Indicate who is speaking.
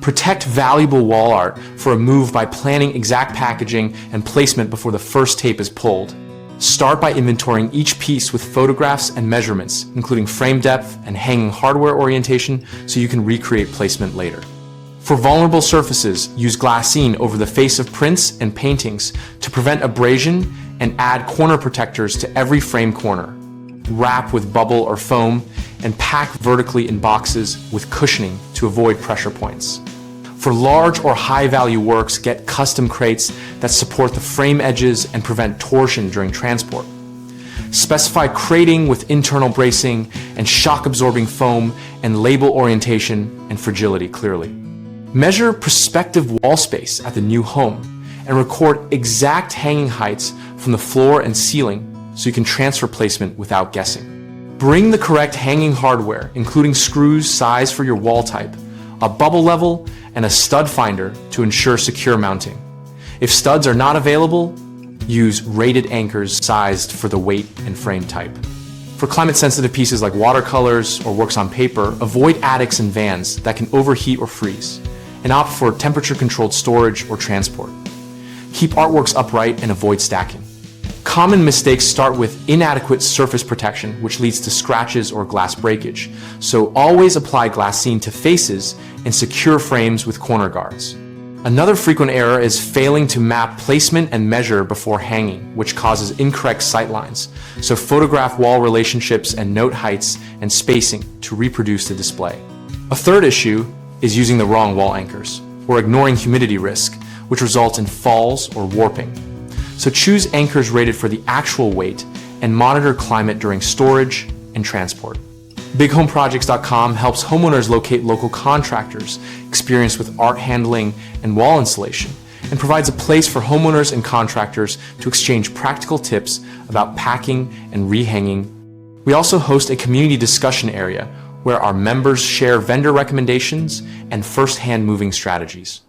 Speaker 1: Protect valuable wall art for a move by planning exact packaging and placement before the first tape is pulled. Start by inventorying each piece with photographs and measurements, including frame depth and hanging hardware orientation, so you can recreate placement later. For vulnerable surfaces, use Glassine over the face of prints and paintings to prevent abrasion and add corner protectors to every frame corner. Wrap with bubble or foam and pack vertically in boxes with cushioning to avoid pressure points. For large or high-value works, get custom crates that support the frame edges and prevent torsion during transport. Specify crating with internal bracing and shock-absorbing foam and label orientation and fragility clearly. Measure prospective wall space at the new home and record exact hanging heights from the floor and ceiling so you can transfer placement without guessing. Bring the correct hanging hardware, including screws, size for your wall type, a bubble level, and a stud finder to ensure secure mounting. If studs are not available, use rated anchors sized for the weight and frame type. For climate-sensitive pieces like watercolors or works on paper, avoid attics and vans that can overheat or freeze, and opt for temperature-controlled storage or transport. Keep artworks upright and avoid stacking. Common mistakes start with inadequate surface protection, which leads to scratches or glass breakage. So always apply Glassine to faces and secure frames with corner guards. Another frequent error is failing to map placement and measure before hanging, which causes incorrect sightlines. So photograph wall relationships and note heights and spacing to reproduce the display. A third issue is using the wrong wall anchors or ignoring humidity risk, which results in falls or warping. So choose anchors rated for the actual weight and monitor climate during storage and transport. BigHomeProjects.com helps homeowners locate local contractors experienced with art handling and wall installation, and provides a place for homeowners and contractors to exchange practical tips about packing and rehanging. We also host a community discussion area where our members share vendor recommendations and first-hand moving strategies.